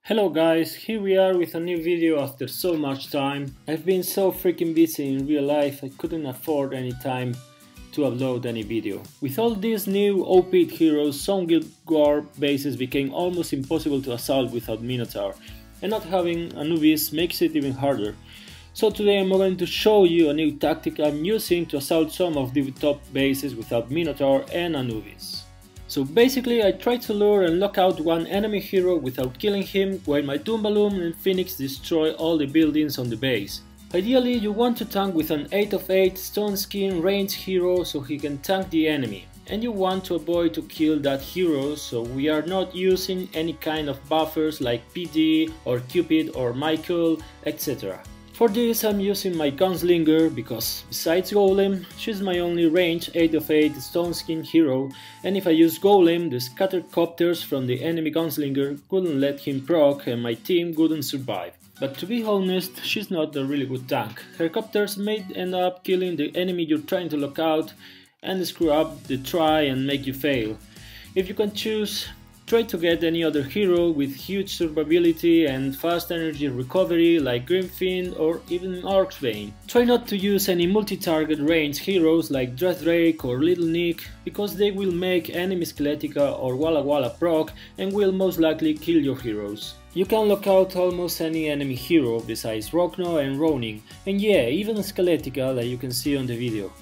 Hello guys, here we are with a new video after so much time. I've been so freaking busy in real life I couldn't afford any time to upload any video. With all these new OP heroes, some Guild War bases became almost impossible to assault without Minotaur, and not having Anubis makes it even harder. So today I'm going to show you a new tactic I'm using to assault some of the top bases without Minotaur and Anubis. So basically I try to lure and lock out one enemy hero without killing him, while my Doom Balloon and Phoenix destroy all the buildings on the base. Ideally you want to tank with an 8 of 8 stone skin ranged hero so he can tank the enemy. And you want to avoid to kill that hero, so we are not using any kind of buffers like PD or Cupid or Michael, etc. For this I'm using my Gunslinger because besides Golem, she's my only range 8 of 8 stone skin hero, and if I use Golem, the scattered copters from the enemy Gunslinger couldn't let him proc and my team wouldn't survive. But to be honest, she's not a really good tank. Her copters may end up killing the enemy you're trying to lock out and screw up the try and make you fail. If you can choose, try to get any other hero with huge survivability and fast energy recovery like Grimfin or even Orcsbane. Try not to use any multi-target range heroes like Dreaddrake or Little Nick because they will make enemy Skeletica or Walla Walla proc and will most likely kill your heroes. You can lock out almost any enemy hero besides Rokno and Ronin, and yeah, even Skeletica that you can see on the video.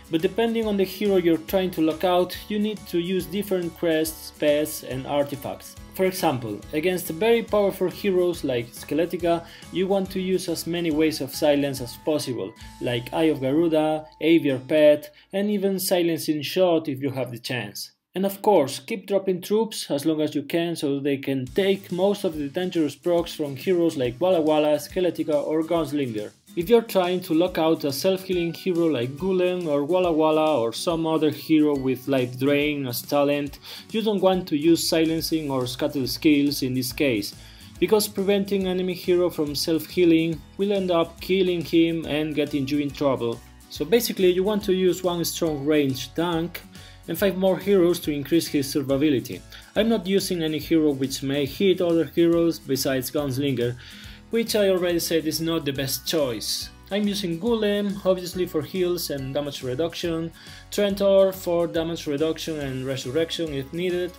But depending on the hero you're trying to lock out, you need to use different crests, pets and artifacts. For example, against very powerful heroes like Skeletica, you want to use as many ways of silence as possible, like Eye of Garuda, Aviar Pet, and even Silencing Shot if you have the chance. And of course, keep dropping troops as long as you can so they can take most of the dangerous procs from heroes like Walla Walla, Skeletica or Gunslinger. If you're trying to lock out a self-healing hero like Gulen or Walla Walla or some other hero with life drain as talent, you don't want to use silencing or scattered skills in this case, because preventing enemy hero from self-healing will end up killing him and getting you in trouble. So basically you want to use one strong ranged tank and 5 more heroes to increase his survivability. I'm not using any hero which may hit other heroes besides Gunslinger, which I already said is not the best choice. I'm using Golem, obviously for heals and damage reduction, Trentor for damage reduction and resurrection if needed,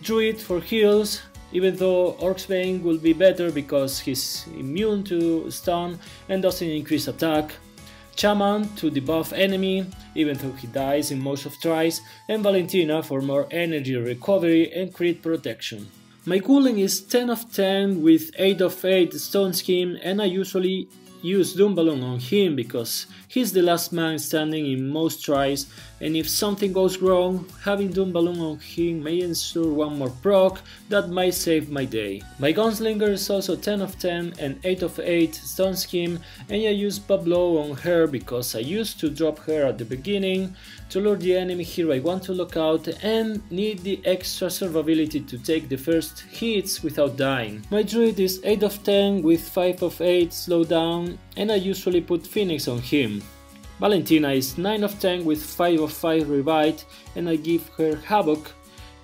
Druid for heals, even though Orcsbane will be better because he's immune to stun and doesn't increase attack, Shaman to debuff enemy, even though he dies in most of tries, and Valentina for more energy recovery and crit protection. My Gulen is 10 of 10 with 8 of 8 stone skin, and I usually use Doom Balloon on him because he's the last man standing in most tries, and if something goes wrong, having Doom Balloon on him may ensure one more proc that might save my day. My Gunslinger is also 10 of 10 and 8 of 8 stone skin, and I use Pablo on her because I used to drop her at the beginning to lure the enemy hero I want to lock out and need the extra survivability to take the first hits without dying. My Druid is 8 of 10 with 5 of 8 slowdown, and I usually put Phoenix on him. Valentina is 9 of 10 with 5 of 5 revive, and I give her Havoc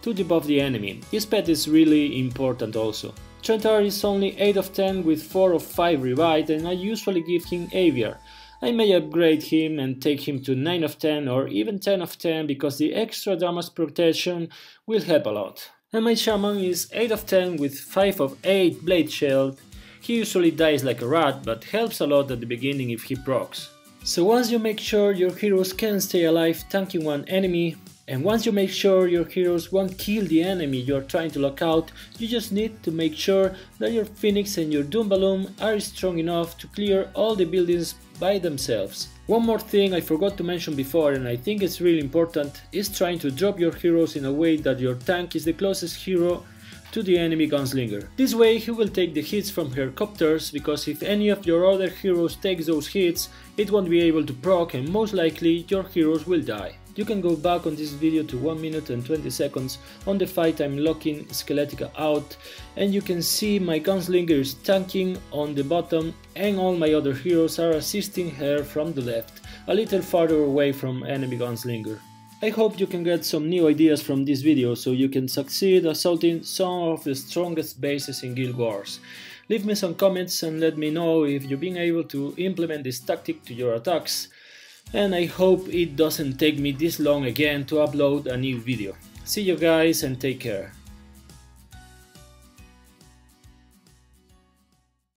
to debuff the enemy. This pet is really important also. Trentar is only 8 of 10 with 4 of 5 revive, and I usually give him Aviar. I may upgrade him and take him to 9 of 10 or even 10 of 10 because the extra damage protection will help a lot. And my Shaman is 8 of 10 with 5 of 8 Blade Shield. He usually dies like a rat, but helps a lot at the beginning if he procs. So once you make sure your heroes can stay alive tanking one enemy, and once you make sure your heroes won't kill the enemy you're trying to lock out, you just need to make sure that your Phoenix and your Doom Balloon are strong enough to clear all the buildings by themselves. One more thing I forgot to mention before, and I think it's really important, is trying to drop your heroes in a way that your tank is the closest hero to the enemy Gunslinger. This way he will take the hits from her copters, because if any of your other heroes takes those hits, it won't be able to proc and most likely your heroes will die. You can go back on this video to 1 minute and 20 seconds on the fight I'm locking Skeletica out, and you can see my Gunslinger is tanking on the bottom and all my other heroes are assisting her from the left, a little farther away from enemy Gunslinger. I hope you can get some new ideas from this video so you can succeed assaulting some of the strongest bases in Guild Wars. Leave me some comments and let me know if you've been able to implement this tactic to your attacks. And I hope it doesn't take me this long again to upload a new video. See you guys and take care.